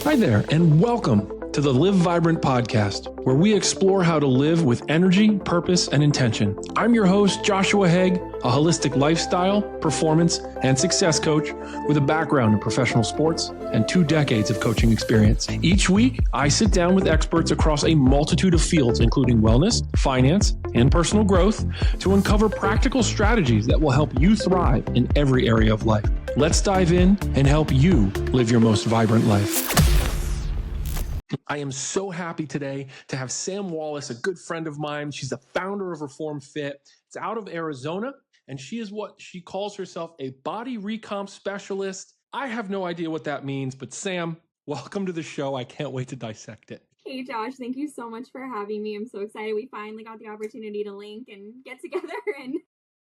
Hi there, and welcome to the Live Vibrant podcast, where we explore how to live with energy, purpose, and intention. I'm your host, Joshua Haag, a holistic lifestyle, performance, and success coach with a background in professional sports and 2 decades of coaching experience. Each week, I sit down with experts across a multitude of fields, including wellness, finance, and personal growth, to uncover practical strategies that will help you thrive in every area of life. Let's dive in and help you live your most vibrant life. I am so happy today to have Sam Wallace, a good friend of mine. She's the founder of Reform Fit. It's out of Arizona, and she is what she calls herself a body recomp specialist. I have no idea what that means, but Sam, welcome to the show. I can't wait to dissect it. Hey Josh, thank you so much for having me. I'm so excited we finally got the opportunity to link and get together and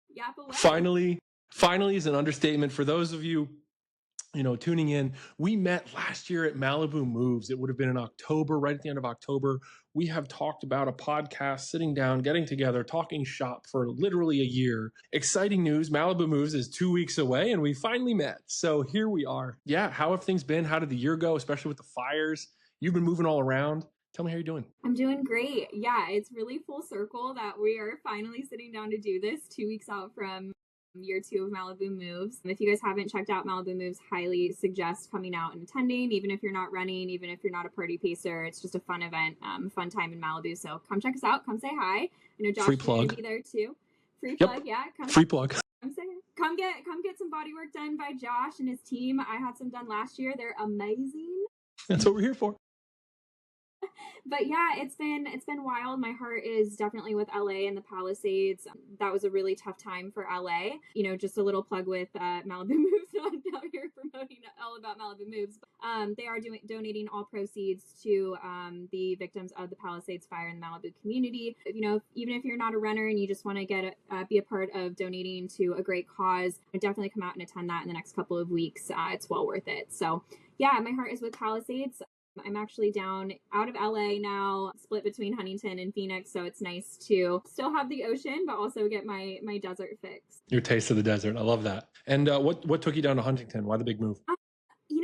yap away. Finally is an understatement. For those of you tuning in, we met last year at Malibu Moves. It would have been in October, right at the end of October. We have talked about a podcast, sitting down, getting together, talking shop for literally a year. Exciting news, Malibu Moves is 2 weeks away and we finally met. So here we are. Yeah, how have things been? How did the year go, especially with the fires? You've been moving all around. Tell me how you're doing. I'm doing great. Yeah, it's really full circle that we are finally sitting down to do this 2 weeks out from year 2 of Malibu Moves. If you guys haven't checked out Malibu Moves, highly suggest coming out and attending, even if you're not running, even if you're not a party pacer. It's just a fun event, fun time in Malibu. So come check us out. Come say hi. I know Josh is going to be there too. Free plug, yeah. Free plug. Come get some body work done by Josh and his team. I had some done last year. They're amazing. That's what we're here for. But yeah, it's been wild. My heart is definitely with LA and the Palisades. That was a really tough time for LA. Just a little plug with Malibu Moves. I'm out here promoting all about Malibu Moves. They are donating all proceeds to the victims of the Palisades fire in the Malibu community. Even if you're not a runner and you just want to be a part of donating to a great cause, definitely come out and attend that in the next couple of weeks. It's well worth it. So yeah, my heart is with Palisades. I'm actually down out of LA now, split between Huntington and Phoenix, so it's nice to still have the ocean, but also get my desert fix. Your taste of the desert. I love that. And what took you down to Huntington? Why the big move?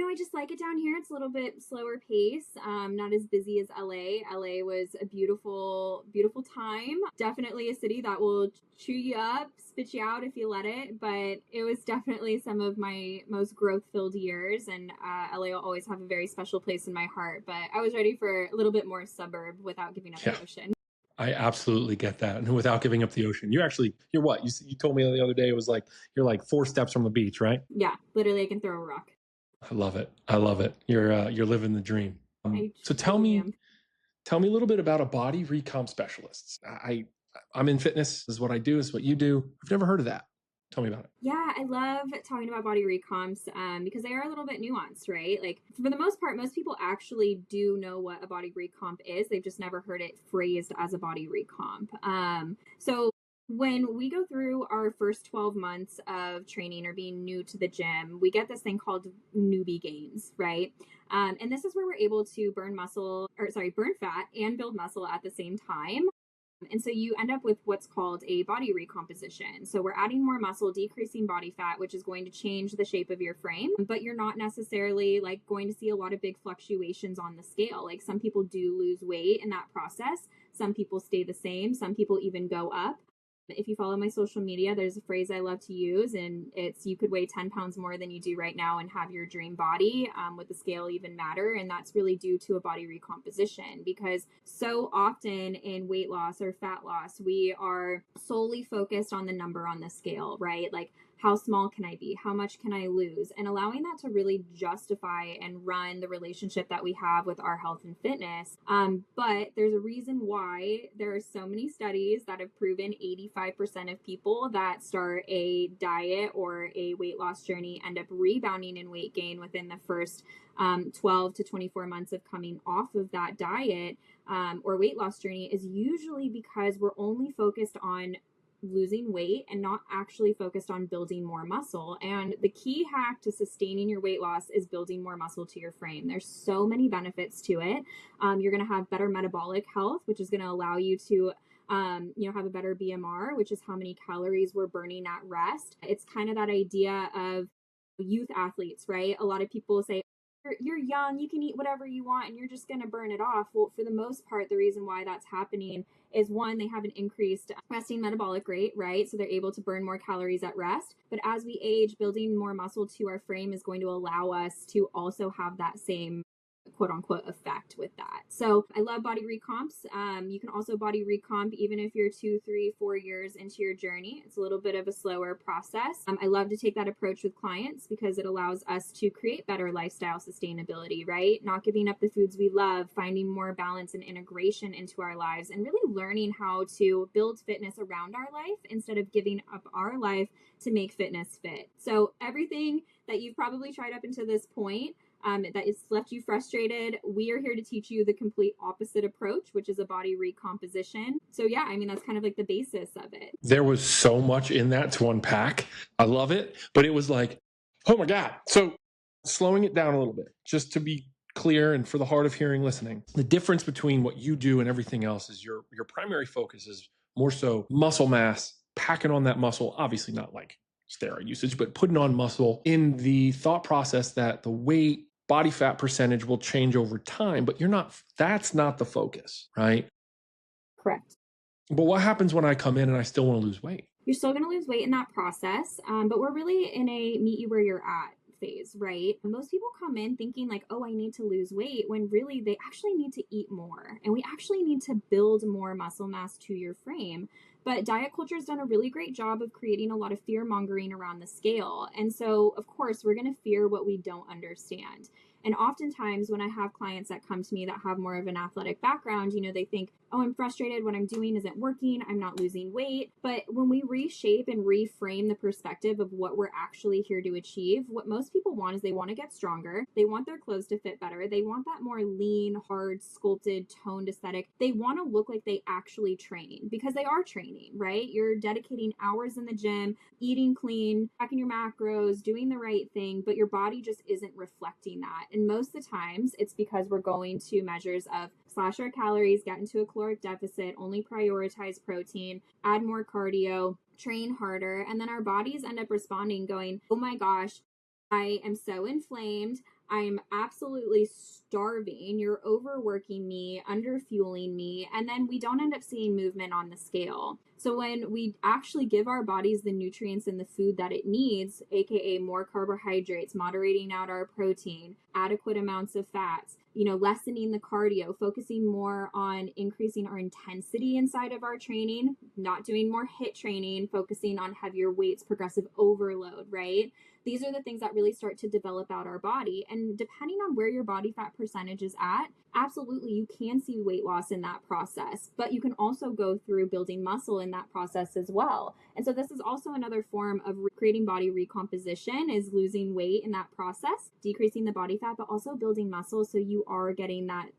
I just like it down here. It's a little bit slower pace, not as busy as LA. LA was a beautiful, beautiful time. Definitely a city that will chew you up, spit you out if you let it. But it was definitely some of my most growth-filled years, and LA will always have a very special place in my heart. But I was ready for a little bit more suburb without giving up the ocean. I absolutely get that. And without giving up the ocean, you're what? You told me the other day, it was like, you're like 4 steps from the beach, right? Yeah, literally I can throw a rock. I love it. You're living the dream. So tell me a little bit about a body recomp specialist. I'm in fitness. This is what I do. This is what you do. I've never heard of that. Tell me about it. Yeah, I love talking about body recomps because they are a little bit nuanced, right? Like for the most part, most people actually do know what a body recomp is. They've just never heard it phrased as a body recomp. So when we go through our first 12 months of training or being new to the gym, we get this thing called newbie gains, right? And this is where we're able to burn fat and build muscle at the same time. And so you end up with what's called a body recomposition. So we're adding more muscle, decreasing body fat, which is going to change the shape of your frame, but you're not necessarily like going to see a lot of big fluctuations on the scale. Like some people do lose weight in that process. Some people stay the same. Some people even go up. If you follow my social media, there's a phrase I love to use, and it's you could weigh 10 pounds more than you do right now and have your dream body. Would the scale even matter? And that's really due to a body recomposition, because so often in weight loss or fat loss, we are solely focused on the number on the scale, right? Like, how small can I be? How much can I lose? And allowing that to really justify and run the relationship that we have with our health and fitness. But there's a reason why there are so many studies that have proven 85% of people that start a diet or a weight loss journey end up rebounding in weight gain within the first 12 to 24 months of coming off of that diet or weight loss journey is usually because we're only focused on losing weight and not actually focused on building more muscle. And the key hack to sustaining your weight loss is building more muscle to your frame. There's so many benefits to it. You're going to have better metabolic health, which is going to allow you to have a better BMR, which is how many calories we're burning at rest. It's kind of that idea of youth athletes, right? A lot of people say, you're young, you can eat whatever you want and you're just going to burn it off. Well, for the most part, the reason why that's happening is one, they have an increased resting metabolic rate, right? So they're able to burn more calories at rest. But as we age, building more muscle to our frame is going to allow us to also have that same quote unquote effect with that. So I love body recomps. You can also body recomp even if you're 2, 3, 4 years into your journey. It's a little bit of a slower process. I love to take that approach with clients because it allows us to create better lifestyle sustainability, right? Not giving up the foods we love, finding more balance and integration into our lives, and really learning how to build fitness around our life instead of giving up our life to make fitness fit. So everything that you've probably tried up until this point that has left you frustrated, we are here to teach you the complete opposite approach, which is a body recomposition. So yeah, I mean, that's kind of like the basis of it. There was so much in that to unpack. I love it. But it was like, oh my God. So slowing it down a little bit, just to be clear and for the hard of hearing listening, the difference between what you do and everything else is your primary focus is more so muscle mass, packing on that muscle, obviously not like steroid usage, but putting on muscle in the thought process that the weight, body fat percentage will change over time, but that's not the focus, right? Correct. But what happens when I come in and I still want to lose weight? You're still going to lose weight in that process, but we're really in a meet you where you're at phase, right? Most people come in thinking like, oh, I need to lose weight, when really they actually need to eat more. And we actually need to build more muscle mass to your frame. But diet culture has done a really great job of creating a lot of fear mongering around the scale. And so, of course, we're going to fear what we don't understand. And oftentimes when I have clients that come to me that have more of an athletic background, they think, oh, I'm frustrated. What I'm doing isn't working. I'm not losing weight. But when we reshape and reframe the perspective of what we're actually here to achieve, what most people want is they want to get stronger. They want their clothes to fit better. They want that more lean, hard, sculpted, toned aesthetic. They want to look like they actually train because they are training, right? You're dedicating hours in the gym, eating clean, tracking your macros, doing the right thing, but your body just isn't reflecting that. And most of the times it's because we're going to measures of slash our calories, get into a caloric deficit, only prioritize protein, add more cardio, train harder, and then our bodies end up responding going, oh my gosh, I am so inflamed. I'm absolutely starving. You're overworking me, underfueling me. And then we don't end up seeing movement on the scale. So when we actually give our bodies the nutrients and the food that it needs, aka more carbohydrates, moderating out our protein, adequate amounts of fats, lessening the cardio, focusing more on increasing our intensity inside of our training, not doing more HIIT training, focusing on heavier weights, progressive overload, right? These are the things that really start to develop out our body. And depending on where your body fat percentage is at, absolutely you can see weight loss in that process, but you can also go through building muscle in that process as well. And so this is also another form of creating body recomposition, is losing weight in that process, decreasing the body fat, but also building muscle so you are getting that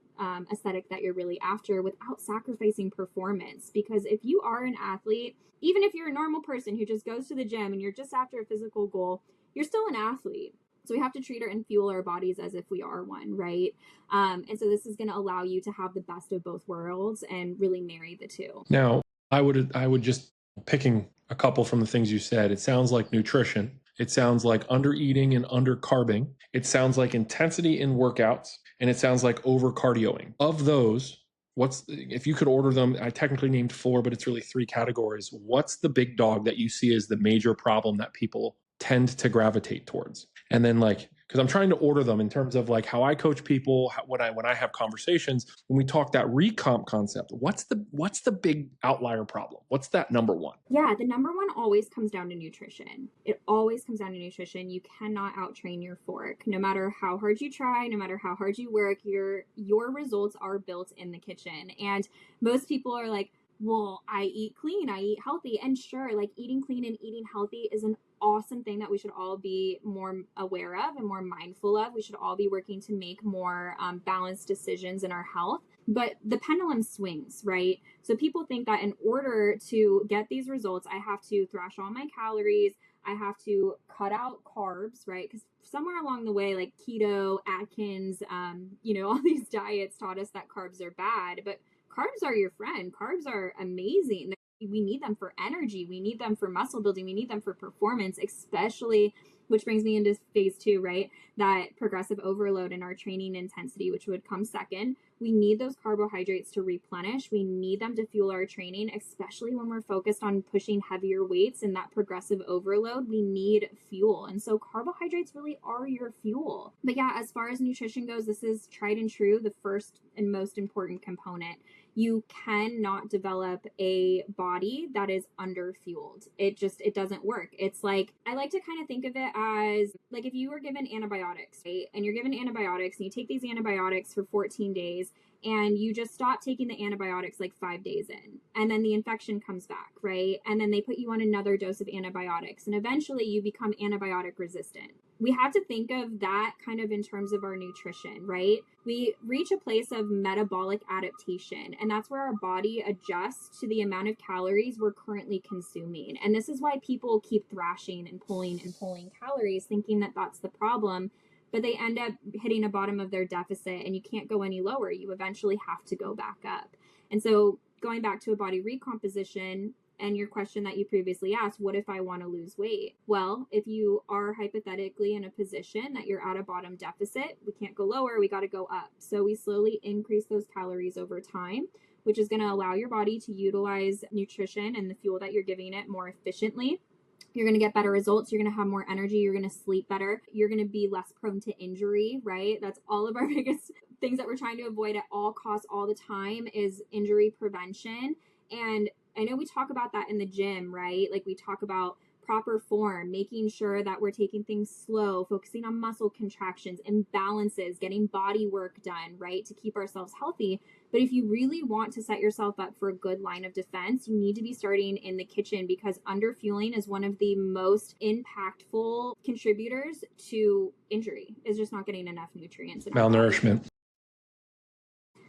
aesthetic that you're really after without sacrificing performance. Because if you are an athlete, even if you're a normal person who just goes to the gym and you're just after a physical goal, you're still an athlete. So we have to treat and fuel our bodies as if we are one, right? And so this is going to allow you to have the best of both worlds and really marry the two. Now, I would just picking a couple from the things you said. It sounds like nutrition. It sounds like under eating and under carbing. It sounds like intensity in workouts, and it sounds like over cardioing. Of those, if you could order them, I technically named 4, but it's really 3 categories. What's the big dog that you see as the major problem that people tend to gravitate towards? And then because I'm trying to order them in terms of how I coach people, when I have conversations, when we talk that recomp concept, what's the big outlier problem? What's that number one? Yeah, the number one always comes down to nutrition. It always comes down to nutrition. You cannot out-train your fork. No matter how hard you try, no matter how hard you work, your results are built in the kitchen. And most people are like, well, I eat clean, I eat healthy. And sure, eating clean and eating healthy is an awesome thing that we should all be more aware of and more mindful of. We should all be working to make more balanced decisions in our health. But the pendulum swings, right? So people think that in order to get these results, I have to thrash all my calories, I have to cut out carbs, right? Because somewhere along the way, like keto, Atkins, all these diets taught us that carbs are bad, but carbs are your friend. Carbs are amazing. We need them for energy. We need them for muscle building. We need them for performance, especially which brings me into phase 2, right? That progressive overload in our training intensity, which would come second. We need those carbohydrates to replenish. We need them to fuel our training, especially when we're focused on pushing heavier weights and that progressive overload. We need fuel. And so carbohydrates really are your fuel. But yeah, as far as nutrition goes, this is tried and true, the first and most important component. You cannot develop a body that is underfueled. It doesn't work. It's like, I like to kind of think of it as like if you were given antibiotics, right? And you're given antibiotics and you take these antibiotics for 14 days and you just stop taking the antibiotics like 5 days in, and then the infection comes back, right? And then they put you on another dose of antibiotics and eventually you become antibiotic resistant. We have to think of that kind of in terms of our nutrition, right? We reach a place of metabolic adaptation, and that's where our body adjusts to the amount of calories we're currently consuming. And this is why people keep thrashing and pulling calories, thinking that that's the problem, but they end up hitting a bottom of their deficit and you can't go any lower. You eventually have to go back up. And so going back to a body recomposition, and your question that you previously asked, what if I want to lose weight? Well, if you are hypothetically in a position that you're at a bottom deficit, we can't go lower, we got to go up. So we slowly increase those calories over time, which is going to allow your body to utilize nutrition and the fuel that you're giving it more efficiently. You're going to get better results. You're going to have more energy. You're going to sleep better. You're going to be less prone to injury, right? That's all of our biggest things that we're trying to avoid at all costs all the time is injury prevention. And I know we talk about that in the gym, right? Like we talk about proper form, making sure that we're taking things slow, focusing on muscle contractions, imbalances, getting body work done, right? To keep ourselves healthy. But if you really want to set yourself up for a good line of defense, you need to be starting in the kitchen because underfueling is one of the most impactful contributors to injury, is just not getting enough nutrients. Malnourishment.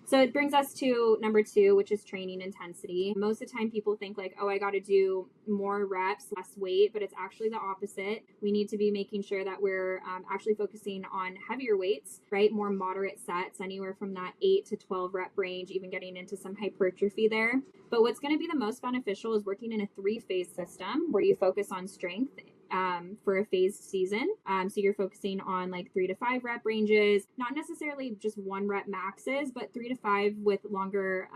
So it brings us to number 2, which is training intensity. Most of the time people think like, oh, I got to do more reps, less weight, but it's actually the opposite. We need to be making sure that we're actually focusing on heavier weights, right? More moderate sets, anywhere from that 8 to 12 rep range, even getting into some hypertrophy there. But what's going to be the most beneficial is working in a 3-phase system where you focus on strength for a phased season. So you're focusing on like 3 to 5 rep ranges, not necessarily just 1 rep maxes, but 3 to 5 with longer,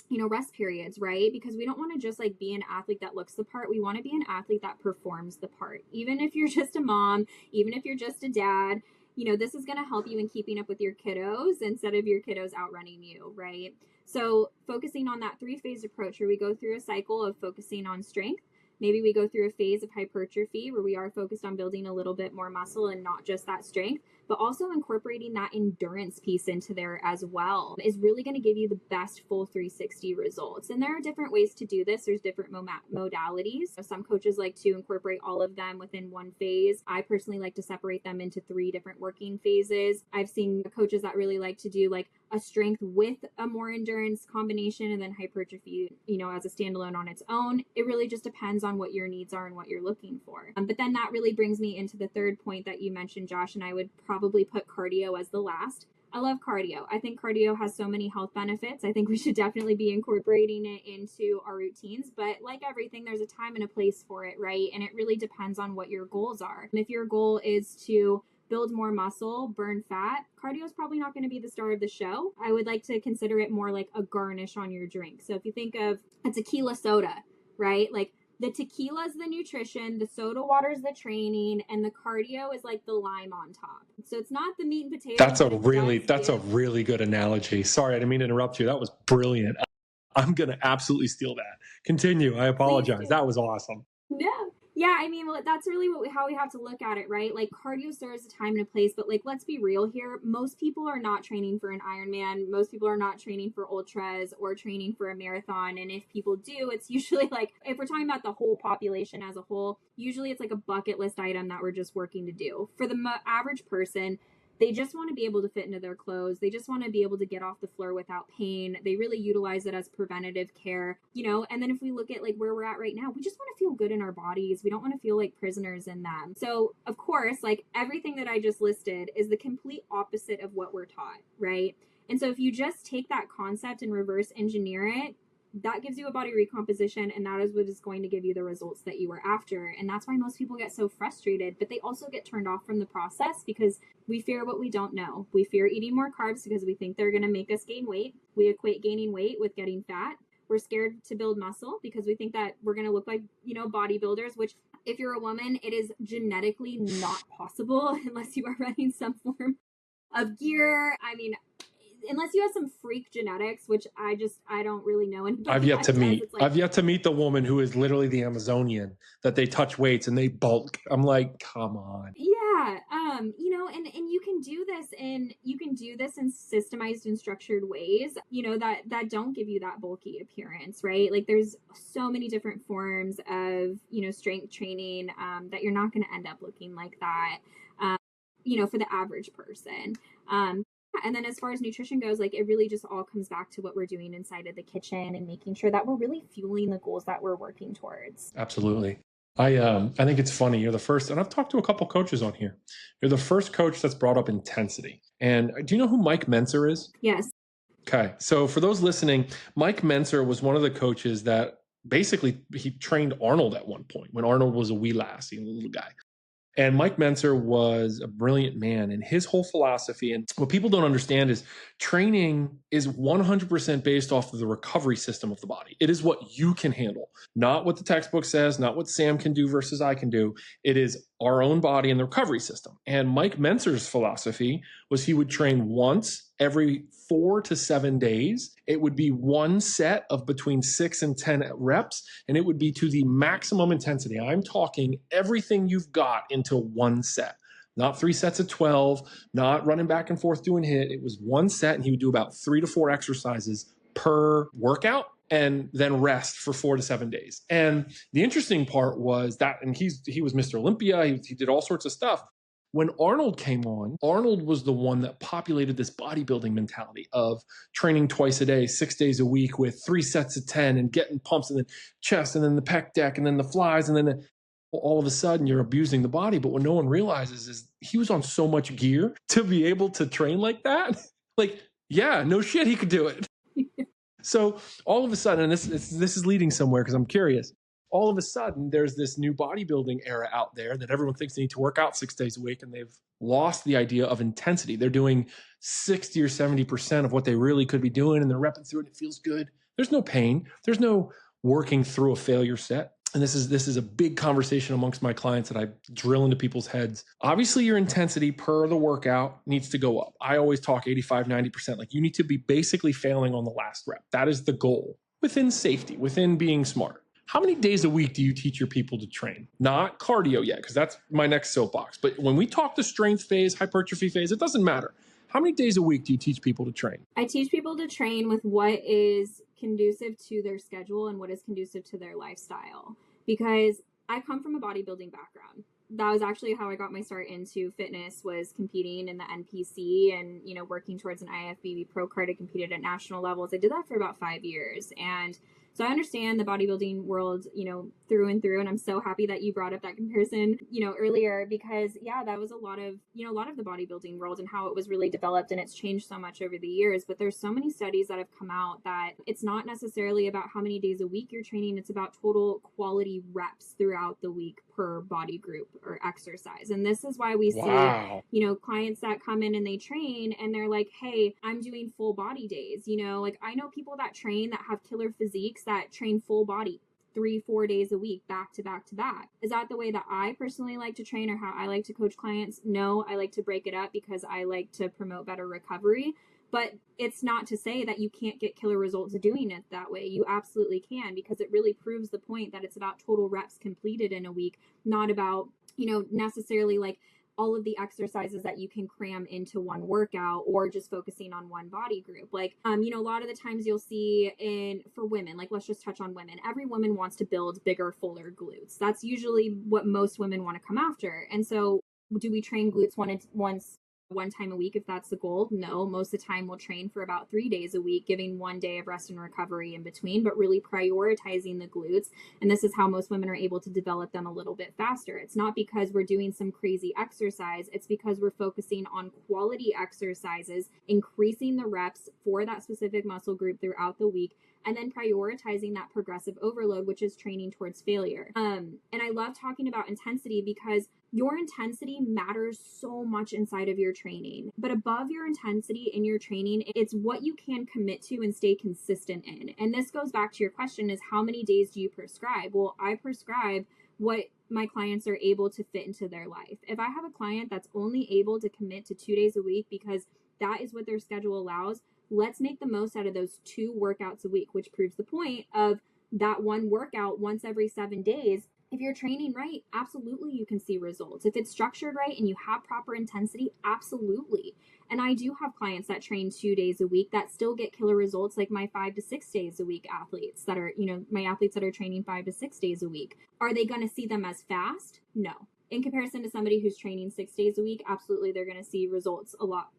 rest periods, right? Because we don't want to just like be an athlete that looks the part. We want to be an athlete that performs the part. Even if you're just a mom, even if you're just a dad, this is going to help you in keeping up with your kiddos instead of your kiddos outrunning you, right? So focusing on that 3-phase approach where we go through a cycle of focusing on strength. Maybe we go through a phase of hypertrophy where we are focused on building a little bit more muscle and not just that strength, but also incorporating that endurance piece into there as well is really going to give you the best full 360 results. And there are different ways to do this. There's different modalities. So some coaches like to incorporate all of them within one phase. I personally like to separate them into 3 different working phases. I've seen coaches that really like to do like a strength with a more endurance combination and then hypertrophy, as a standalone on its own. It really just depends on what your needs are and what you're looking for. But then that really brings me into the third point that you mentioned, Josh, and I would probably put cardio as the last. I love cardio. I think cardio has so many health benefits. I think we should definitely be incorporating it into our routines. But like everything, there's a time and a place for it, right? And it really depends on what your goals are. And if your goal is to build more muscle, burn fat, cardio is probably not going to be the star of the show. I would like to consider it more like a garnish on your drink. So if you think of a tequila soda, right? Like the tequila is the nutrition, the soda water is the training, and the cardio is like the lime on top. So it's not the meat and potatoes. That's a really good analogy. Sorry, I didn't mean to interrupt you. That was brilliant. I'm going to absolutely steal that. Continue. I apologize. That was awesome. Yeah, I mean, well, that's really how we have to look at it, right? Like cardio serves a time and a place, but like, let's be real here. Most people are not training for an Ironman. Most people are not training for ultras or training for a marathon. And if people do, it's usually like, if we're talking about the whole population as a whole, usually it's like a bucket list item that we're just working to do. For the average person, they just want to be able to fit into their clothes. They just want to be able to get off the floor without pain. They really utilize it as preventative care, and then if we look at like where we're at right now, we just want to feel good in our bodies. We don't want to feel like prisoners in them. So of course, like everything that I just listed is the complete opposite of what we're taught, right? And so if you just take that concept and reverse engineer it, that gives you a body recomposition, and that is what is going to give you the results that you were after. And that's why most people get so frustrated, but they also get turned off from the process because we fear what we don't know. We fear eating more carbs because we think they're going to make us gain weight. We equate gaining weight with getting fat. We're scared to build muscle because we think that we're going to look like, bodybuilders, which if you're a woman, it is genetically not possible unless you are running some form of gear. I mean, unless you have some freak genetics, which I don't really know anybody. I've yet to meet. Like, I've yet to meet the woman who is literally the Amazonian that they touch weights and they bulk. I'm like, come on. Yeah. And you can do this in systemized and structured ways, that don't give you that bulky appearance, right? Like there's so many different forms of, strength training, that you're not going to end up looking like that, for the average person. And then as far as nutrition goes, like it really just all comes back to what we're doing inside of the kitchen and making sure that we're really fueling the goals that we're working towards. Absolutely. I think it's funny. You're the first, and I've talked to a couple coaches on here. You're the first coach that's brought up intensity. And do you know who Mike Menser is? Yes. Okay. So for those listening, Mike Menser was one of the coaches that basically he trained Arnold at one point when Arnold was a wee lassie, a little guy. And Mike Menser was a brilliant man, and his whole philosophy, and what people don't understand is training is 100% based off of the recovery system of the body. It is what you can handle, not what the textbook says, not what Sam can do versus I can do. It is our own body and the recovery system. And Mike Menser's philosophy was he would train once every 4 to 7 days. It would be one set of between 6 and 10 reps, and it would be to the maximum intensity. I'm talking everything you've got into one set, not 3 sets of 12, not running back and forth doing HIIT. It was one set, and he would do about 3 to 4 exercises per workout and then rest for 4 to 7 days. And the interesting part was that, and he was Mr. Olympia, he did all sorts of stuff. When Arnold came on, Arnold was the one that populated this bodybuilding mentality of training twice a day, 6 days a week with 3 sets of 10 and getting pumps and then chest and then the pec deck and then the flies. And then all of a sudden you're abusing the body. But what no one realizes is he was on so much gear to be able to train like that. Like, yeah, no shit, he could do it. So all of a sudden, and this is leading somewhere because I'm curious. All of a sudden, there's this new bodybuilding era out there that everyone thinks they need to work out 6 days a week, and they've lost the idea of intensity. They're doing 60 or 70% of what they really could be doing, and they're repping through it, and it feels good. There's no pain. There's no working through a failure set. And this is a big conversation amongst my clients that I drill into people's heads. Obviously, your intensity per the workout needs to go up. I always talk 85, 90%. Like you need to be basically failing on the last rep. That is the goal within safety, within being smart. How many days a week do you teach your people to train? Not cardio yet, because that's my next soapbox. But when we talk the strength phase, hypertrophy phase, it doesn't matter. How many days a week do you teach people to train? I teach people to train with what is conducive to their schedule and what is conducive to their lifestyle. Because I come from a bodybuilding background. That was actually how I got my start into fitness, was competing in the NPC and, working towards an IFBB pro card. I competed at national levels. I did that for about 5 years. And so I understand the bodybuilding world, through and through. And I'm so happy that you brought up that comparison, earlier, because that was a lot of the bodybuilding world and how it was really developed, and it's changed so much over the years. But there's so many studies that have come out that it's not necessarily about how many days a week you're training. It's about total quality reps throughout the week per body group or exercise. And this is why we see, clients that come in and they train and they're like, hey, I'm doing full body days. Like I know people that train that have killer physiques that train full body 3-4 days a week, back to back to back. Is that the way that I personally like to train or how I like to coach clients? No, I like to break it up because I like to promote better recovery. But it's not to say that you can't get killer results doing it that way. You absolutely can, because it really proves the point that it's about total reps completed in a week, not about, necessarily like all of the exercises that you can cram into one workout or just focusing on one body group. Like, a lot of the times you'll see for women, like let's just touch on women. Every woman wants to build bigger, fuller glutes. That's usually what most women want to come after. And so do we train glutes one time a week if that's the goal? No, most of the time we'll train for about 3 days a week, giving 1 day of rest and recovery in between, but really prioritizing the glutes. And this is how most women are able to develop them a little bit faster. It's not because we're doing some crazy exercise. It's because we're focusing on quality exercises, increasing the reps for that specific muscle group throughout the week, and then prioritizing that progressive overload, which is training towards failure. And I love talking about intensity because your intensity matters so much inside of your training. But above your intensity in your training, it's what you can commit to and stay consistent in. And this goes back to your question, is how many days do you prescribe? Well, I prescribe what my clients are able to fit into their life. If I have a client that's only able to commit to 2 days a week because that is what their schedule allows, let's make the most out of those 2 workouts a week, which proves the point of that one workout once every 7 days. If you're training right, absolutely you can see results. If it's structured right and you have proper intensity, absolutely. And I do have clients that train 2 days a week that still get killer results, like my 5 to 6 days a week athletes that are, my athletes that are training 5 to 6 days a week. Are they going to see them as fast? No. In comparison to somebody who's training 6 days a week, absolutely they're going to see results a lot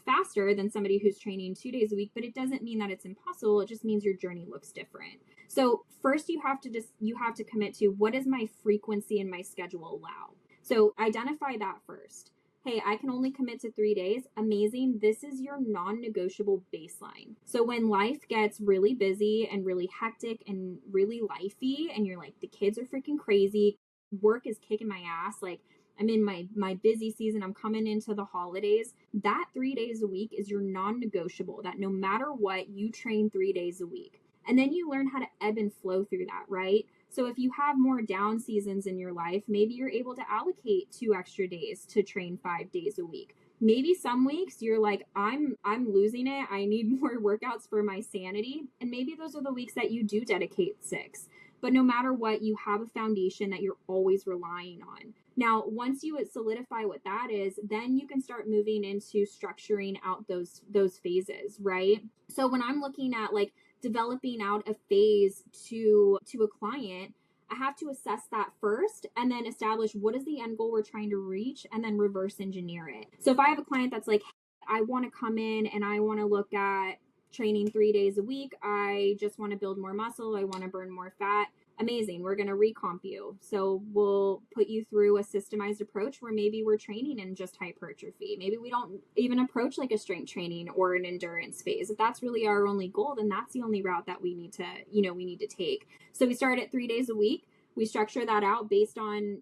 faster than somebody who's training 2 days a week, but it doesn't mean that it's impossible. It just means your journey looks different. So first you have to commit to, what does my frequency and my schedule allow? So identify that first. Hey, I can only commit to 3 days. Amazing. This is your non-negotiable baseline. So when life gets really busy and really hectic and really lifey, and you're like, the kids are freaking crazy, work is kicking my ass, like I'm in my busy season, I'm coming into the holidays, that 3 days a week is your non-negotiable, that no matter what, you train 3 days a week. And then you learn how to ebb and flow through that, right? So if you have more down seasons in your life, maybe you're able to allocate 2 extra days to train 5 days a week. Maybe some weeks you're like, I'm losing it, I need more workouts for my sanity. And maybe those are the weeks that you do dedicate 6. But no matter what, you have a foundation that you're always relying on. Now, once you solidify what that is, then you can start moving into structuring out those phases, right? So when I'm looking at like developing out a phase to a client, I have to assess that first and then establish what is the end goal we're trying to reach and then reverse engineer it. So if I have a client that's like, I want to come in and I want to look at training 3 days a week, I just want to build more muscle, I want to burn more fat, amazing, we're going to recomp you. So we'll put you through a systemized approach where maybe we're training in just hypertrophy. Maybe we don't even approach like a strength training or an endurance phase. If that's really our only goal, then that's the only route that we need to take. So we start at 3 days a week. We structure that out based on,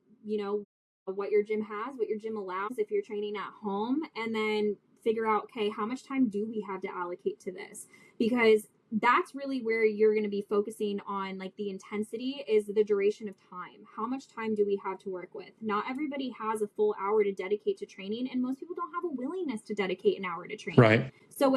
what your gym has, what your gym allows if you're training at home, and then figure out, okay, how much time do we have to allocate to this? Because that's really where you're going to be focusing on, like the intensity is the duration of time. How much time do we have to work with? Not everybody has a full hour to dedicate to training, and most people don't have a willingness to dedicate an hour to training. Right. So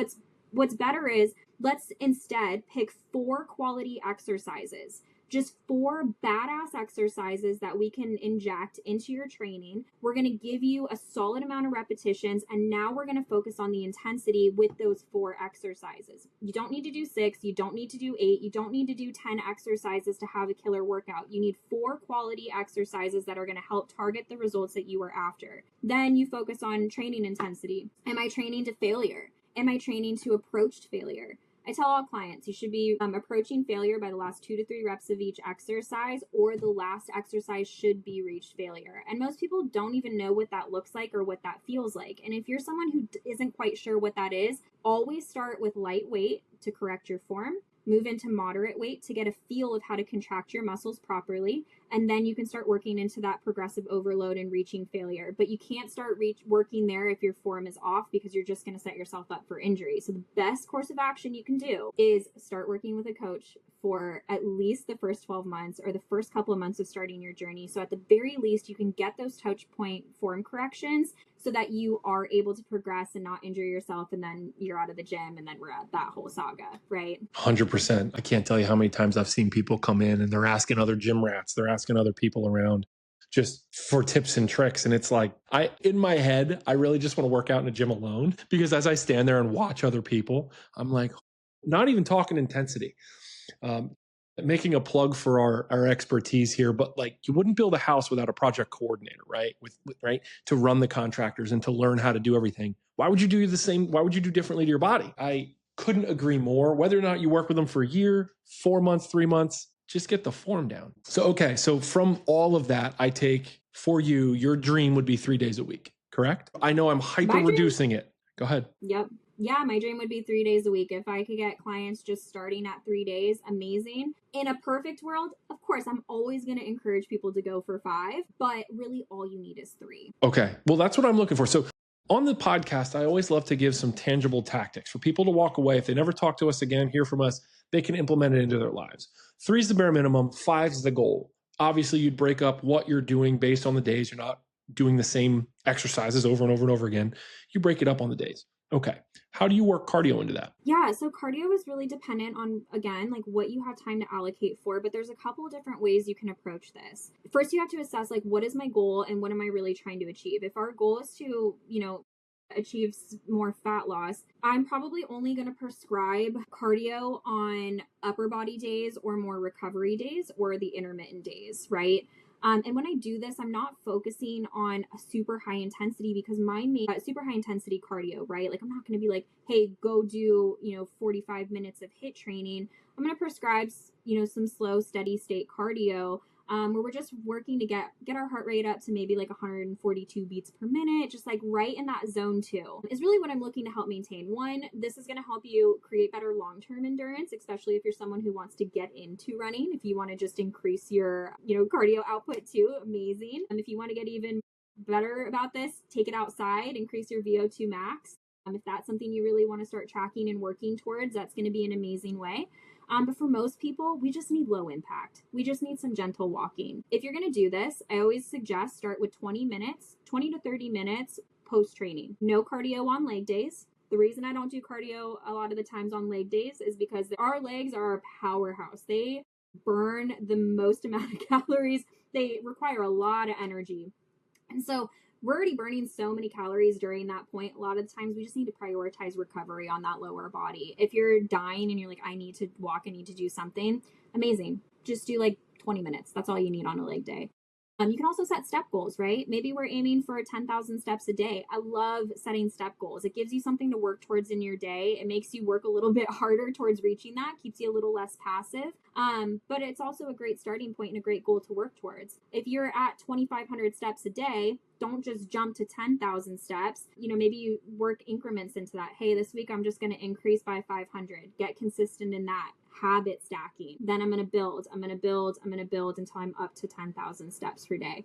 what's better is let's instead pick 4 quality exercises. Just 4 badass exercises that we can inject into your training. We're going to give you a solid amount of repetitions, and now we're going to focus on the intensity with those 4 exercises. You don't need to do 6, you don't need to do 8, you don't need to do 10 exercises to have a killer workout. You need 4 quality exercises that are going to help target the results that you are after. Then you focus on training intensity. Am I training to failure? Am I training to approached failure? I tell all clients you should be approaching failure by the last 2 to 3 reps of each exercise, or the last exercise should be reached failure. And most people don't even know what that looks like or what that feels like. And if you're someone who isn't quite sure what that is, always start with light weight to correct your form. Move into moderate weight to get a feel of how to contract your muscles properly. And then you can start working into that progressive overload and reaching failure. But you can't start working there if your form is off, because you're just going to set yourself up for injury. So the best course of action you can do is start working with a coach for at least the first 12 months or the first couple of months of starting your journey. So at the very least, you can get those touch point form corrections so that you are able to progress and not injure yourself. And then you're out of the gym, and then we're at that whole saga, right? 100%. I can't tell you how many times I've seen people come in and they're asking other gym rats, they're asking other people around just for tips and tricks. And it's like, in my head, I really just want to work out in a gym alone, because as I stand there and watch other people, I'm like, not even talking intensity. Making a plug for our expertise here, but like, you wouldn't build a house without a project coordinator, right? Right, to run the contractors and to learn how to do everything. Why would you do the same? Why would you do differently to your body? I couldn't agree more. Whether or not you work with them for a year, 4 months, 3 months, just get the form down. So from all of that, I take, for you, your dream would be 3 days a week, correct? I know I'm hyper reducing it. Go ahead. Yep. Yeah, my dream would be 3 days a week. If I could get clients just starting at 3 days, amazing. In a perfect world, of course, I'm always going to encourage people to go for 5, but really all you need is 3. Okay. Well, that's what I'm looking for. So on the podcast, I always love to give some tangible tactics for people to walk away. If they never talk to us again, hear from us, they can implement it into their lives. 3 is the bare minimum. 5 is the goal. Obviously, you'd break up what you're doing based on the days. You're not doing the same exercises over and over and over again. You break it up on the days. Okay. How do you work cardio into that? Yeah, so cardio is really dependent on, again, like what you have time to allocate for, but there's a couple of different ways you can approach this. First, you have to assess, like, what is my goal and what am I really trying to achieve? If our goal is to, achieve more fat loss, I'm probably only going to prescribe cardio on upper body days or more recovery days or the intermittent days, right? And when I do this, I'm not focusing on a super high intensity because my main super high intensity cardio, right? Like I'm not going to be like, hey, go do, 45 minutes of HIIT training. I'm going to prescribe, some slow, steady state cardio where we're just working to get our heart rate up to maybe like 142 beats per minute, just like right in that zone 2 is really what I'm looking to help maintain. One, this is going to help you create better long-term endurance, especially if you're someone who wants to get into running. If you want to just increase your, cardio output too, amazing. If you want to get even better about this, take it outside, increase your VO2 max. If that's something you really want to start tracking and working towards, that's going to be an amazing way. But for most people, we just need low impact. We just need some gentle walking. If you're going to do this, I always suggest start with 20 to 30 minutes post-training. No cardio on leg days. The reason I don't do cardio a lot of the times on leg days is because our legs are a powerhouse. They burn the most amount of calories. They require a lot of energy. And so we're already burning so many calories during that point. A lot of the times we just need to prioritize recovery on that lower body. If you're dying and you're like, I need to walk, I need to do something, amazing. Just do like 20 minutes. That's all you need on a leg day. You can also set step goals, right? Maybe we're aiming for 10,000 steps a day. I love setting step goals. It gives you something to work towards in your day. It makes you work a little bit harder towards reaching that, keeps you a little less passive. But it's also a great starting point and a great goal to work towards. If you're at 2,500 steps a day, don't just jump to 10,000 steps. Maybe you work increments into that. Hey, this week I'm just going to increase by 500. Get consistent in that. Habit stacking. Then I'm going to build until I'm up to 10,000 steps per day.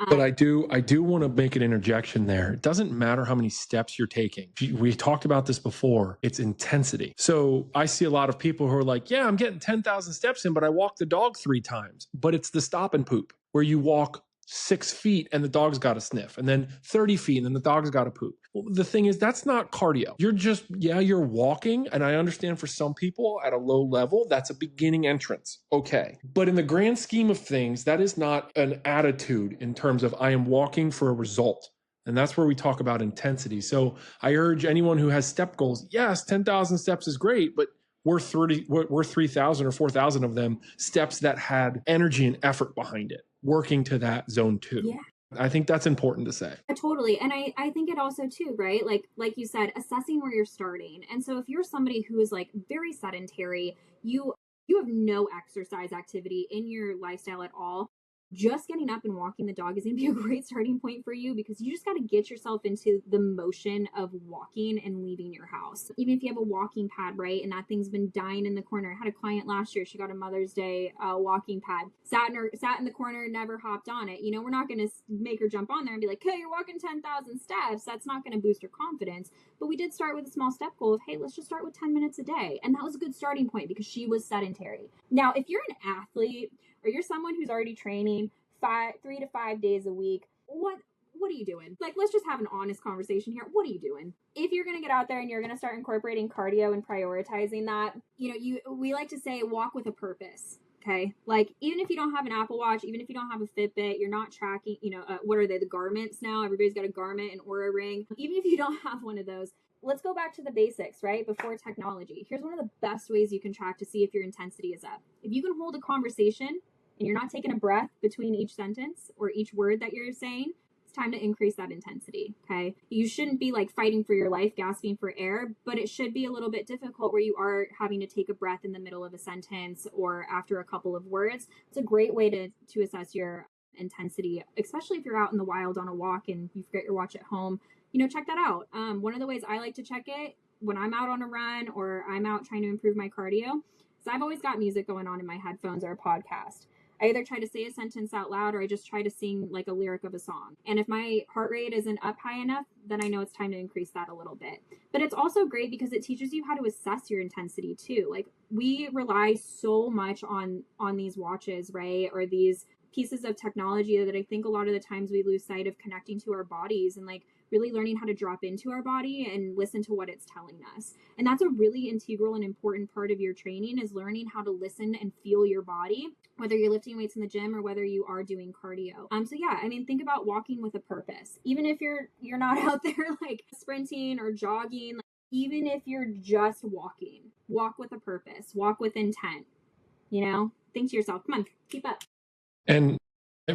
But I do want to make an interjection there. It doesn't matter how many steps you're taking. We talked about this before. It's intensity. So I see a lot of people who are like, yeah, I'm getting 10,000 steps in, but I walk the dog 3 times. But it's the stop and poop where you walk 6 feet and the dog's got to sniff, and then 30 feet and then the dog's got to poop. Well, the thing is, that's not cardio. You're walking. And I understand for some people at a low level, that's a beginning entrance. Okay. But in the grand scheme of things, that is not an attitude in terms of I am walking for a result. And that's where we talk about intensity. So I urge anyone who has step goals, yes, 10,000 steps is great, but we're 3,000 or 4,000 of them steps that had energy and effort behind it, working to that zone 2. Yeah. I think that's important to say. Totally. And I think it also too, right? Like you said, assessing where you're starting. And so if you're somebody who is like very sedentary, you have no exercise activity in your lifestyle at all, just getting up and walking the dog is going to be a great starting point for you because you just got to get yourself into the motion of walking and leaving your house. Even if you have a walking pad, right? And that thing's been dying in the corner. I had a client last year. She got a Mother's Day walking pad, sat in the corner, never hopped on it. We're not going to make her jump on there and be like, hey, you're walking 10,000 steps. That's not going to boost her confidence. But we did start with a small step goal of, hey, let's just start with 10 minutes a day. And that was a good starting point because she was sedentary. Now, if you're an athlete, or you're someone who's already training 3 to 5 days a week, what are you doing? Like, let's just have an honest conversation here. What are you doing? If you're going to get out there and you're going to start incorporating cardio and prioritizing that, we like to say walk with a purpose. Okay. Like, even if you don't have an Apple Watch, even if you don't have a Fitbit, you're not tracking, what are they? The garments now, everybody's got a garment and Oura ring. Even if you don't have one of those, let's go back to the basics, right? Before technology. Here's one of the best ways you can track to see if your intensity is up. If you can hold a conversation and you're not taking a breath between each sentence or each word that you're saying, it's time to increase that intensity, okay? You shouldn't be like fighting for your life, gasping for air, but it should be a little bit difficult where you are having to take a breath in the middle of a sentence or after a couple of words. It's a great way to assess your intensity, especially if you're out in the wild on a walk and you forget your watch at home. Check that out. One of the ways I like to check it when I'm out on a run or I'm out trying to improve my cardio, so I've always got music going on in my headphones or a podcast. I either try to say a sentence out loud or I just try to sing like a lyric of a song. And if my heart rate isn't up high enough, then I know it's time to increase that a little bit. But it's also great because it teaches you how to assess your intensity too. Like we rely so much on these watches, right? Or these pieces of technology that I think a lot of the times we lose sight of connecting to our bodies and like really learning how to drop into our body and listen to what it's telling us. And that's a really integral and important part of your training, is learning how to listen and feel your body, whether you're lifting weights in the gym or whether you are doing cardio. So yeah, I mean, think about walking with a purpose. Even if you're not out there like sprinting or jogging, like, even if you're just walking, walk with a purpose, walk with intent, think to yourself, come on, keep up. And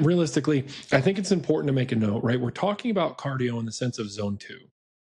realistically, I think it's important to make a note, right? We're talking about cardio in the sense of zone 2.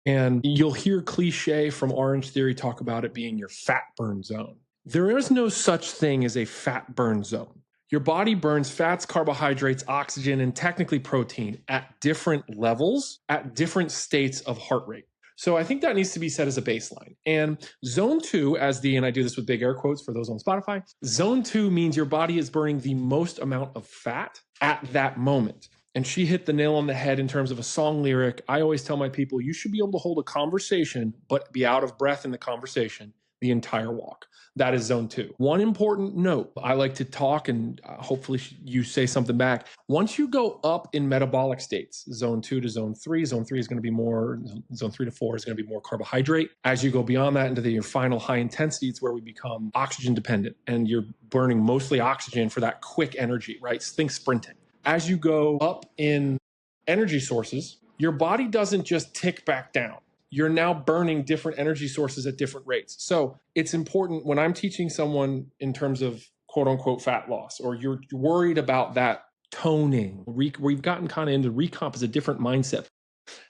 And you'll hear cliche from Orange Theory talk about it being your fat burn zone. There is no such thing as a fat burn zone. Your body burns fats, carbohydrates, oxygen, and technically protein at different levels, at different states of heart rate. So I think that needs to be set as a baseline. And zone 2, and I do this with big air quotes for those on Spotify, zone 2 means your body is burning the most amount of fat at that moment. And she hit the nail on the head in terms of a song lyric. I always tell my people, you should be able to hold a conversation, but be out of breath in the conversation the entire walk. That is zone 2. One important note, I like to talk and hopefully you say something back. Once you go up in metabolic states, zone 2 to zone 3 is going to be more, zone 3 to 4 is going to be more carbohydrate. As you go beyond that into your final high intensity, it's where we become oxygen dependent and you're burning mostly oxygen for that quick energy, right? Think sprinting. As you go up in energy sources, your body doesn't just tick back down. You're now burning different energy sources at different rates. So it's important when I'm teaching someone in terms of quote unquote fat loss, or you're worried about that toning. We've gotten kind of into recomp as a different mindset.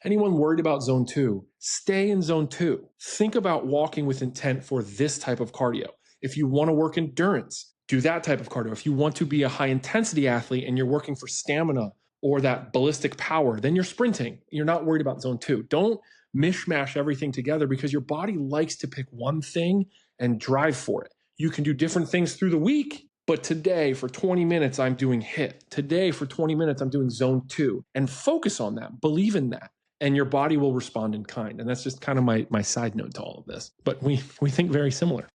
Anyone worried about zone 2, stay in zone 2. Think about walking with intent for this type of cardio. If you want to work endurance, do that type of cardio. If you want to be a high intensity athlete and you're working for stamina or that ballistic power, then you're sprinting. You're not worried about zone 2. Don't mishmash everything together because your body likes to pick one thing and drive for it. You can do different things through the week, but today for 20 minutes, I'm doing HIIT. Today for 20 minutes, I'm doing zone 2, and focus on that, believe in that, and your body will respond in kind. And that's just kind of my side note to all of this, but we think very similar.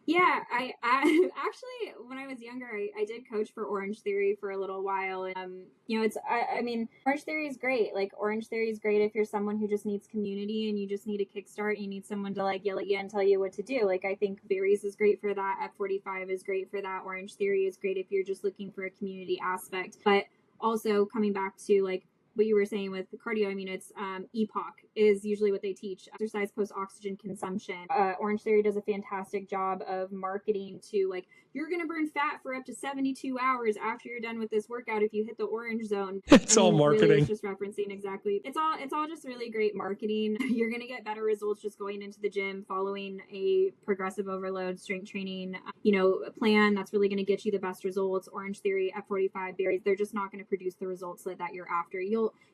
Yeah, I actually, when I was younger, I did coach for Orange Theory for a little while. And, I mean, Orange Theory is great. Like, Orange Theory is great if you're someone who just needs community and you just need a kickstart and you need someone to, like, yell at you and tell you what to do. Like, I think Berries is great for that. F45 is great for that. Orange Theory is great if you're just looking for a community aspect. But also coming back to, like, what you were saying with the cardio, I mean, it's EPOC is usually what they teach, exercise post-oxygen consumption. Orange Theory does a fantastic job of marketing to, like, you're going to burn fat for up to 72 hours after you're done with this workout if you hit the orange zone. It's all marketing. Really, it's just referencing exactly. It's all just really great marketing. You're going to get better results just going into the gym, following a progressive overload strength training, plan that's really going to get you the best results. Orange Theory, F45, Berries, they're just not going to produce the results that you're after.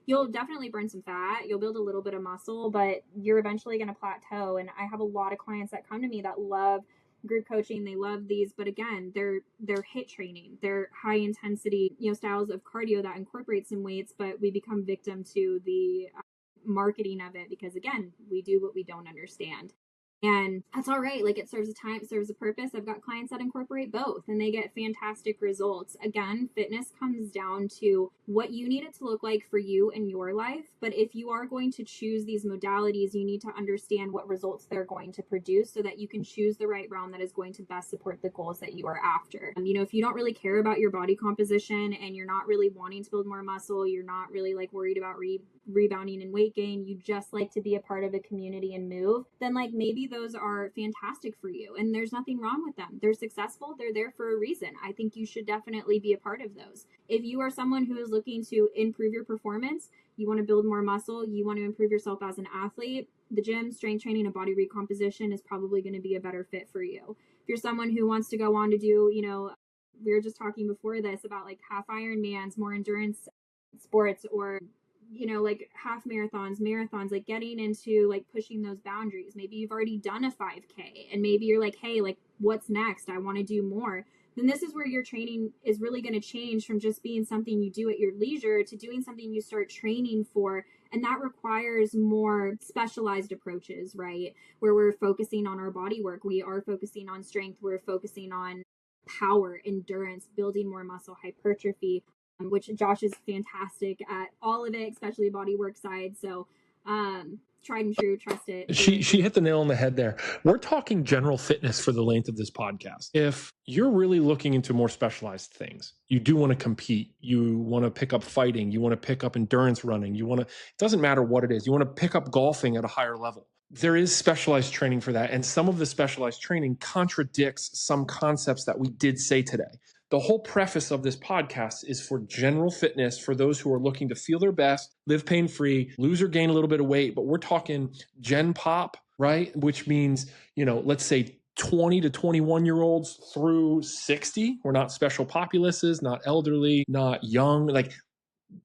You'll definitely burn some fat. You'll build a little bit of muscle, but you're eventually going to plateau. And I have a lot of clients that come to me that love group coaching. They love these, but again, they're HIIT training. They're high intensity, styles of cardio that incorporate some weights, but we become victim to the marketing of it because, again, we do what we don't understand. And that's all right. Like, it serves a time, it serves a purpose. I've got clients that incorporate both and they get fantastic results. Again, fitness comes down to what you need it to look like for you in your life. But if you are going to choose these modalities, you need to understand what results they're going to produce so that you can choose the right realm that is going to best support the goals that you are after. If you don't really care about your body composition and you're not really wanting to build more muscle, you're not really like worried about rebounding and weight gain, you just like to be a part of a community and move, then like maybe those are fantastic for you and there's nothing wrong with them. They're successful. They're there for a reason. I think you should definitely be a part of those. If you are someone who is looking to improve your performance, you want to build more muscle, you want to improve yourself as an athlete, the gym, strength training, and body recomposition is probably going to be a better fit for you. If you're someone who wants to go on to do, we were just talking before this about like half Ironmans, more endurance sports, or like half marathons, like getting into like pushing those boundaries. Maybe you've already done a 5K and maybe you're like, hey, like what's next? I want to do more. Then this is where your training is really going to change from just being something you do at your leisure to doing something you start training for. And that requires more specialized approaches, right? Where we're focusing on our body work. We are focusing on strength. We're focusing on power, endurance, building more muscle, hypertrophy, which Josh is fantastic at all of it, especially body work side. So tried and true, trust it. She hit the nail on the head there. We're talking general fitness for the length of this podcast. If you're really looking into more specialized things, you do want to compete, you want to pick up fighting, you want to pick up endurance running, it doesn't matter what it is, you want to pick up golfing at a higher level. There is specialized training for that. And some of the specialized training contradicts some concepts that we did say today. The whole preface of this podcast is for general fitness for those who are looking to feel their best, live pain-free, lose or gain a little bit of weight. But we're talking Gen Pop, right? Which means, let's say 20 to 21-year-olds through 60. We're not special populaces, not elderly, not young. Like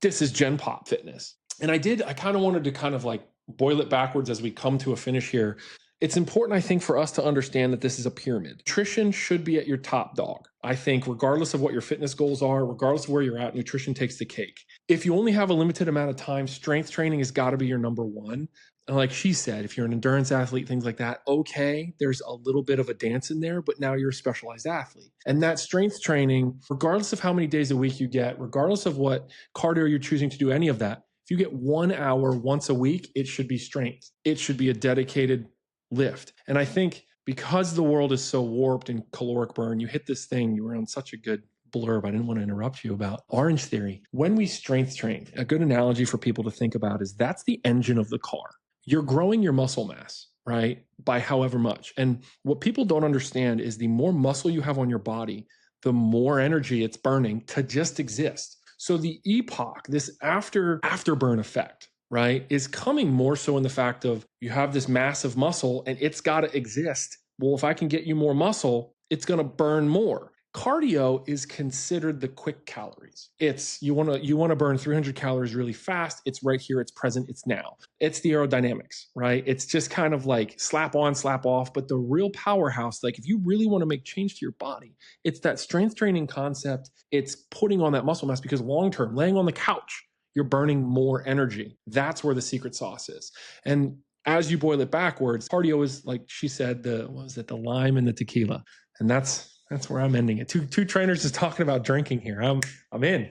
this is Gen Pop fitness. And I kind of wanted to kind of like boil it backwards as we come to a finish here. It's important, I think, for us to understand that this is a pyramid. Nutrition should be at your top dog. I think regardless of what your fitness goals are, regardless of where you're at, nutrition takes the cake. If you only have a limited amount of time, strength training has got to be your number one. And like she said, if you're an endurance athlete, things like that, okay, there's a little bit of a dance in there, but now you're a specialized athlete. And that strength training, regardless of how many days a week you get, regardless of what cardio you're choosing to do, any of that, if you get 1 hour once a week, it should be strength. It should be a dedicated lift. And I think because the world is so warped in caloric burn, you hit this thing, you were on such a good blurb, I didn't want to interrupt you, about Orange Theory. When we strength train, a good analogy for people to think about is that's the engine of the car. You're growing your muscle mass, right? By however much. And what people don't understand is the more muscle you have on your body, the more energy it's burning to just exist. So the EPOC, this afterburn effect, right, is coming more so in the fact of you have this massive muscle and it's got to exist. Well, if I can get you more muscle, it's going to burn more. Cardio is considered the quick calories. It's you want to burn 300 calories really fast. It's right here. It's present. It's now. It's the aerodynamics, right? It's just kind of like slap on, slap off. But the real powerhouse, like if you really want to make change to your body, it's that strength training concept. It's putting on that muscle mass because long term, laying on the couch, you're burning more energy. That's where the secret sauce is. And as you boil it backwards, cardio is, like she said, the lime and the tequila. And that's where I'm ending it. Two trainers just talking about drinking here. I'm in.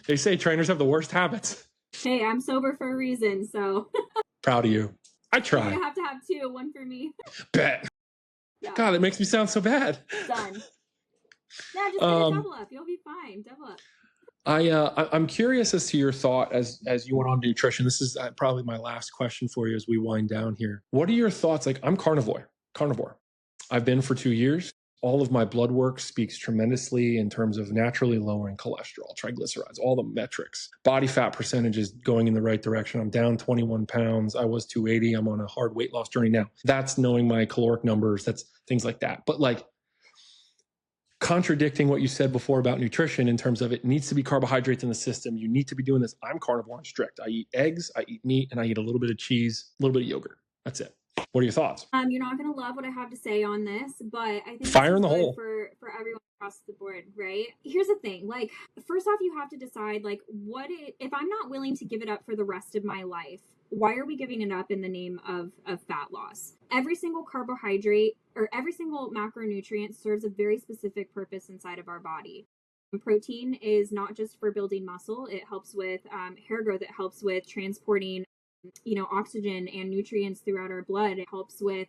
They say trainers have the worst habits. Hey, I'm sober for a reason, so. Proud of you. I try. You have to have two, one for me. Bet. Yeah. God, it makes me sound so bad. Done. Yeah, just double up. You'll be fine. Double up. I'm curious as to your thought as you went on nutrition. This is probably my last question for you as we wind down here. What are your thoughts? Like, I'm carnivore. I've been for 2 years. All of my blood work speaks tremendously in terms of naturally lowering cholesterol, triglycerides, all the metrics. Body fat percentage is going in the right direction. I'm down 21 pounds. I was 280. I'm on a hard weight loss journey now. That's knowing my caloric numbers. That's things like that. But like, contradicting what you said before about nutrition in terms of it needs to be carbohydrates in the system. You need to be doing this. I'm carnivore and strict. I eat eggs, I eat meat, and I eat a little bit of cheese, a little bit of yogurt. That's it. What are your thoughts? You're not going to love what I have to say on this, but I think fire in the hole for everyone across the board, right? Here's the thing. Like, first off, you have to decide, like, if I'm not willing to give it up for the rest of my life, why are we giving it up in the name of fat loss? Every single carbohydrate or every single macronutrient serves a very specific purpose inside of our body. Protein is not just for building muscle. It helps with hair growth. It helps with transporting oxygen and nutrients throughout our blood. It helps with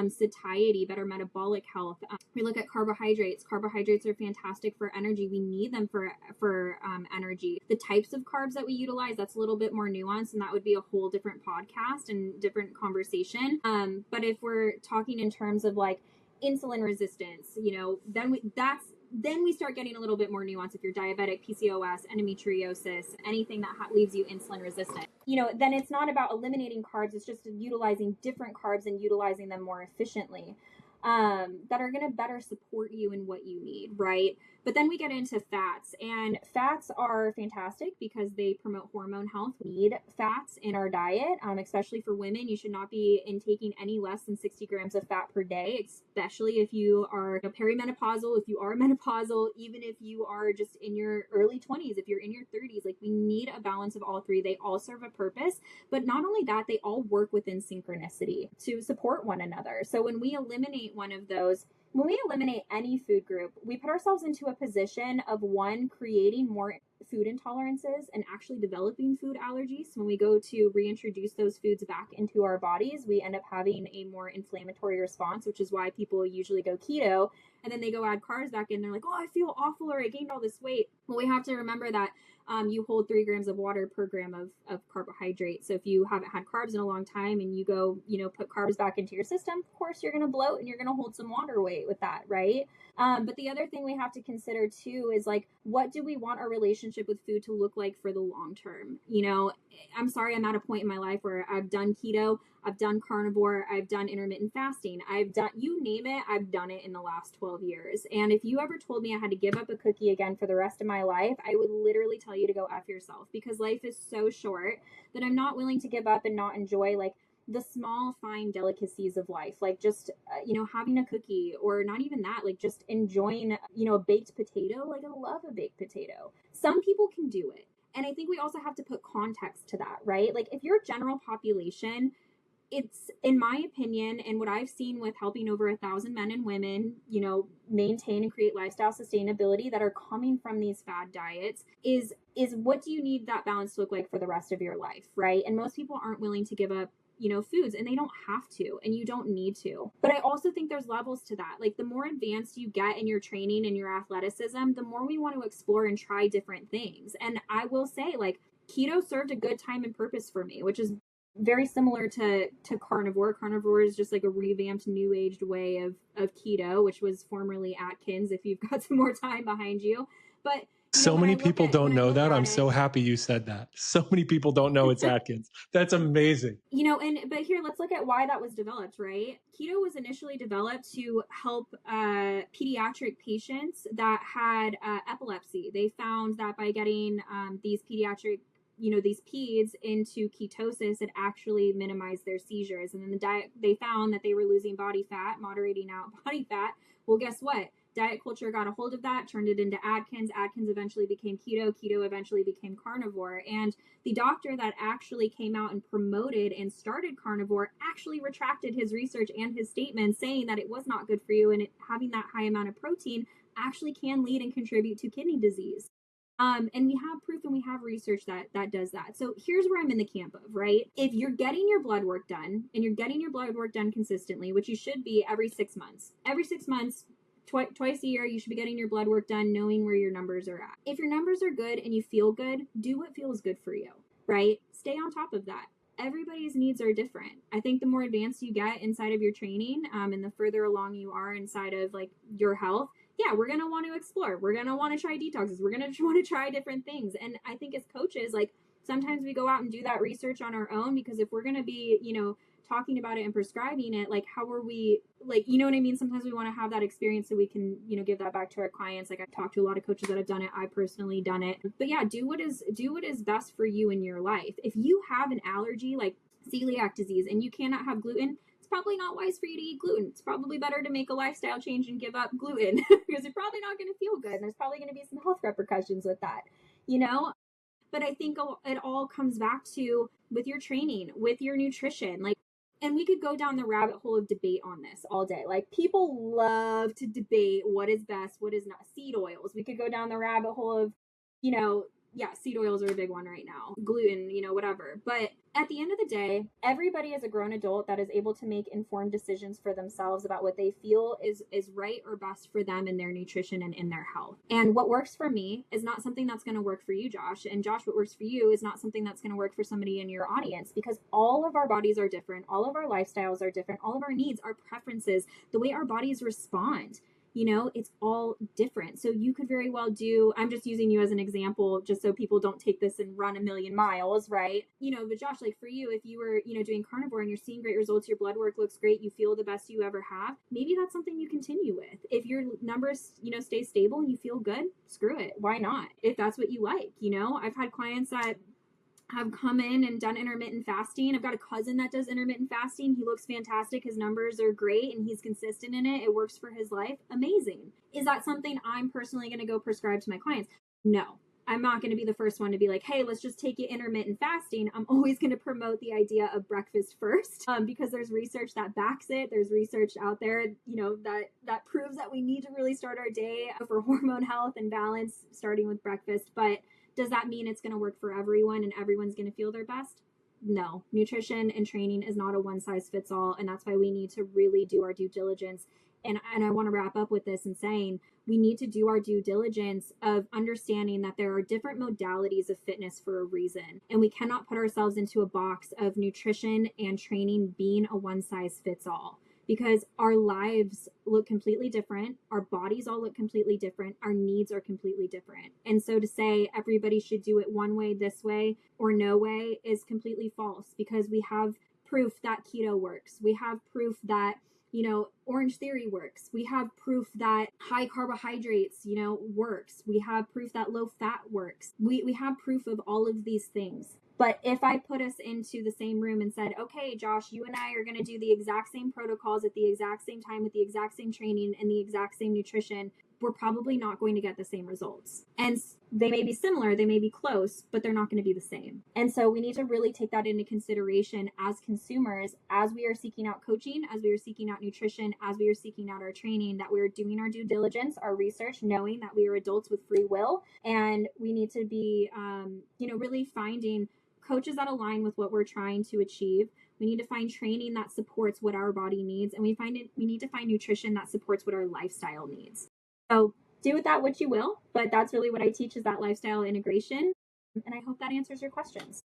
satiety, better metabolic health. We look at carbohydrates. Carbohydrates are fantastic for energy. We need them for energy. The types of carbs that we utilize, that's a little bit more nuanced, and that would be a whole different podcast and different conversation. But if we're talking in terms of like insulin resistance, then we start getting a little bit more nuance. If you're diabetic, PCOS, endometriosis, anything that leaves you insulin resistant, then it's not about eliminating carbs. It's just utilizing different carbs and utilizing them more efficiently. that are going to better support you in what you need, right? But then we get into fats, and fats are fantastic because they promote hormone health. We need fats in our diet, especially for women. You should not be intaking any less than 60 grams of fat per day, especially if you are perimenopausal, if you are menopausal, even if you are just in your early 20s, if you're in your 30s. Like, we need a balance of all three. They all serve a purpose, but not only that, they all work within synchronicity to support one another. So when we eliminate one of those, when we eliminate any food group, we put ourselves into a position of one, creating more food intolerances and actually developing food allergies. So when we go to reintroduce those foods back into our bodies, we end up having a more inflammatory response, which is why people usually go keto and then they go add carbs back in. They're like, oh, I feel awful, or I gained all this weight. Well, we have to remember that you hold 3 grams of water per gram of carbohydrate. So if you haven't had carbs in a long time and you go, put carbs back into your system, of course, you're going to bloat and you're going to hold some water weight with that, right? But the other thing we have to consider too is, like, what do we want our relationship with food to look like for the long term? I'm sorry, I'm at a point in my life where I've done keto, I've done carnivore, I've done intermittent fasting, I've done, you name it, I've done it in the last 12 years. And if you ever told me I had to give up a cookie again for the rest of my life, I would literally tell you to go F yourself, because life is so short that I'm not willing to give up and not enjoy, like, the small, fine delicacies of life, like just, having a cookie, or not even that, like just enjoying, a baked potato. Like, I love a baked potato. Some people can do it. And I think we also have to put context to that, right? Like, if your general population, it's, in my opinion, and what I've seen with helping over 1,000 men and women, maintain and create lifestyle sustainability that are coming from these fad diets, is what do you need that balance to look like for the rest of your life, right? And most people aren't willing to give up foods, and they don't have to, and you don't need to. But I also think there's levels to that. Like, the more advanced you get in your training and your athleticism, the more we want to explore and try different things. And I will say, like, keto served a good time and purpose for me, which is very similar to carnivore. Carnivore is just like a revamped, new aged way of keto, which was formerly Atkins, if you've got some more time behind you. But so many people don't know that. I'm so happy you said that. So many people don't know it's Atkins. That's amazing. But here, let's look at why that was developed, right? Keto was initially developed to help pediatric patients that had epilepsy. They found that by getting these pediatric, these peds into ketosis, it actually minimized their seizures. And then the diet, they found that they were losing body fat, moderating out body fat. Well, guess what? Diet culture got a hold of that, turned it into Atkins. Atkins eventually became keto. Keto eventually became carnivore. And the doctor that actually came out and promoted and started carnivore actually retracted his research and his statement, saying that it was not good for you, and having that high amount of protein actually can lead and contribute to kidney disease. And we have proof and we have research that does that. So here's where I'm in the camp of, right? If you're getting your blood work done, and you're getting your blood work done consistently, which you should be every 6 months, twice a year, you should be getting your blood work done, knowing where your numbers are at. If your numbers are good and you feel good, do what feels good for you, right? Stay on top of that. Everybody's needs are different. I think the more advanced you get inside of your training, and the further along you are inside of, like, your health, yeah, we're going to want to explore. We're going to want to try detoxes. We're going to want to try different things. And I think as coaches, like, sometimes we go out and do that research on our own, because if we're going to be, talking about it and prescribing it, like, how are we, like, you know what I mean? Sometimes we want to have that experience so we can, give that back to our clients. Like, I've talked to a lot of coaches that have done it. I personally done it. But yeah, do what is best for you in your life. If you have an allergy, like celiac disease, and you cannot have gluten, it's probably not wise for you to eat gluten. It's probably better to make a lifestyle change and give up gluten because you're probably not going to feel good. And there's probably going to be some health repercussions with that, But I think it all comes back to, with your training, with your nutrition, like, and we could go down the rabbit hole of debate on this all day. Like, people love to debate what is best, what is not. Seed oils. We could go down the rabbit hole of, seed oils are a big one right now. Gluten, whatever. But at the end of the day, everybody is a grown adult that is able to make informed decisions for themselves about what they feel is right or best for them in their nutrition and in their health. And what works for me is not something that's going to work for you, Josh. And Josh, what works for you is not something that's going to work for somebody in your audience, because all of our bodies are different. All of our lifestyles are different. All of our needs, our preferences, the way our bodies respond. It's all different. So you could very well do, I'm just using you as an example, just so people don't take this and run a million miles, right? But Josh, like for you, if you were, doing carnivore and you're seeing great results, your blood work looks great, you feel the best you ever have, maybe that's something you continue with. If your numbers, stay stable and you feel good, screw it. Why not? If that's what you like, I've had clients that have come in and done intermittent fasting. I've got a cousin that does intermittent fasting. He looks fantastic. His numbers are great and he's consistent in it. It works for his life. Amazing. Is that something I'm personally going to go prescribe to my clients? No. I'm not going to be the first one to be like, hey, let's just take you intermittent fasting. I'm always going to promote the idea of breakfast first, because there's research that backs it. There's research out there, that proves that we need to really start our day for hormone health and balance, starting with breakfast. But does that mean it's going to work for everyone and everyone's going to feel their best? No. Nutrition and training is not a one size fits all. And that's why we need to really do our due diligence. And I want to wrap up with this and saying we need to do our due diligence of understanding that there are different modalities of fitness for a reason. And we cannot put ourselves into a box of nutrition and training being a one size fits all, because our lives look completely different. Our bodies all look completely different. Our needs are completely different. And so to say everybody should do it one way, this way, or no way is completely false, because we have proof that keto works. We have proof that Orange Theory works. We have proof that high carbohydrates, works. We have proof that low fat works. We have proof of all of these things. But if I put us into the same room and said, okay, Josh, you and I are going to do the exact same protocols at the exact same time with the exact same training and the exact same nutrition, we're probably not going to get the same results. And they may be similar, they may be close, but they're not going to be the same. And so we need to really take that into consideration as consumers, as we are seeking out coaching, as we are seeking out nutrition, as we are seeking out our training, that we are doing our due diligence, our research, knowing that we are adults with free will. And we need to be, really finding coaches that align with what we're trying to achieve. We need to find training that supports what our body needs. And we need to find nutrition that supports what our lifestyle needs. So do with that what you will, but that's really what I teach, is that lifestyle integration. And I hope that answers your questions.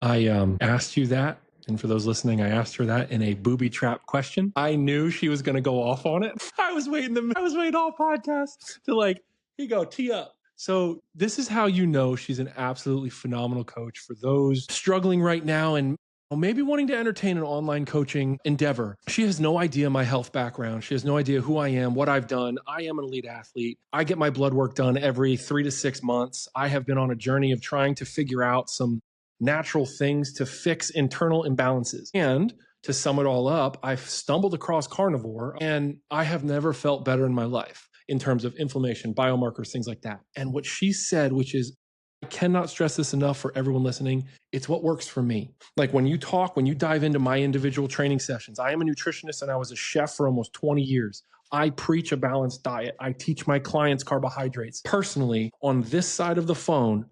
I asked you that. And for those listening, I asked her that in a booby trap question. I knew she was going to go off on it. I was waiting all podcast to here you go, tee up. So this is how she's an absolutely phenomenal coach for those struggling right now and maybe wanting to entertain an online coaching endeavor. She has no idea my health background. She has no idea who I am, what I've done. I am an elite athlete. I get my blood work done every 3 to 6 months. I have been on a journey of trying to figure out some natural things to fix internal imbalances. And to sum it all up, I've stumbled across carnivore and I have never felt better in my life in terms of inflammation, biomarkers, things like that. And what she said, which is, I cannot stress this enough for everyone listening, it's what works for me. Like when you dive into my individual training sessions, I am a nutritionist and I was a chef for almost 20 years. I preach a balanced diet. I teach my clients carbohydrates. Personally, on this side of the phone,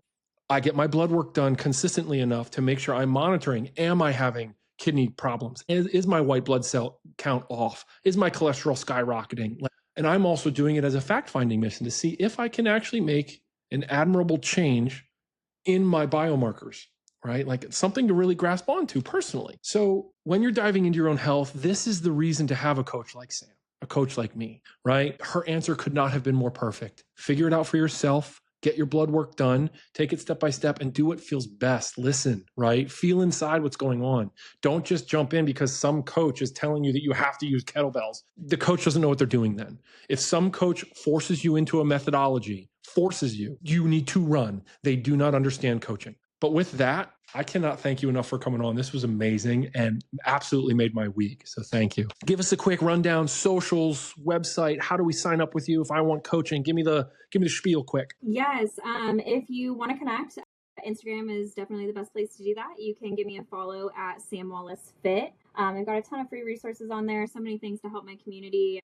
I get my blood work done consistently enough to make sure I'm monitoring. Am I having kidney problems? Is my white blood cell count off? Is my cholesterol skyrocketing? And I'm also doing it as a fact-finding mission to see if I can actually make an admirable change in my biomarkers, right? Like it's something to really grasp onto personally. So when you're diving into your own health, this is the reason to have a coach like Sam, a coach like me, right? Her answer could not have been more perfect. Figure it out for yourself. Get your blood work done, take it step by step and do what feels best. Listen, right? Feel inside what's going on. Don't just jump in because some coach is telling you that you have to use kettlebells. The coach doesn't know what they're doing then. If some coach forces you into a methodology, you need to run. They do not understand coaching. But with that, I cannot thank you enough for coming on. This was amazing and absolutely made my week. So thank you. Give us a quick rundown, socials, website. How do we sign up with you if I want coaching? Give me the spiel quick. Yes. If you want to connect, Instagram is definitely the best place to do that. You can give me a follow at Sam Wallace Fit. I've got a ton of free resources on there. So many things to help my community.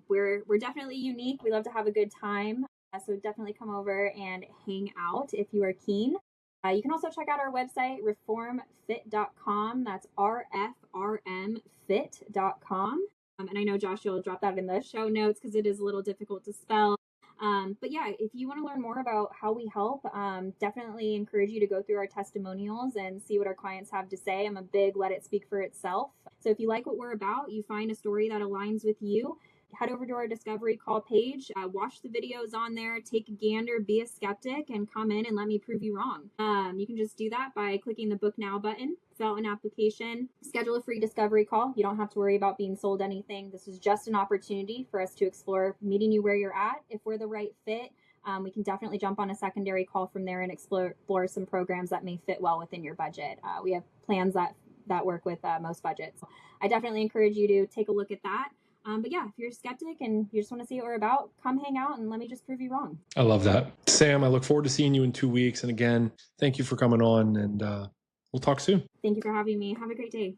We're definitely unique. We love to have a good time. So definitely come over and hang out if you are keen. You can also check out our website, reformfit.com. That's rfrmfit.com. And I know Josh, you'll drop that in the show notes because it is a little difficult to spell. But yeah, if you want to learn more about how we help, definitely encourage you to go through our testimonials and see what our clients have to say. I'm a big let it speak for itself. So if you like what we're about, you find a story that aligns with you, head over to our discovery call page, watch the videos on there, take a gander, be a skeptic, and come in and let me prove you wrong. You can just do that by clicking the book now button, fill out an application, schedule a free discovery call. You don't have to worry about being sold anything. This is just an opportunity for us to explore meeting you where you're at. If we're the right fit, we can definitely jump on a secondary call from there and explore some programs that may fit well within your budget. We have plans that work with most budgets. I definitely encourage you to take a look at that. But yeah, if you're a skeptic and you just want to see what we're about, come hang out and let me just prove you wrong. I love that. Sam, I look forward to seeing you in 2 weeks. And again, thank you for coming on, and we'll talk soon. Thank you for having me. Have a great day.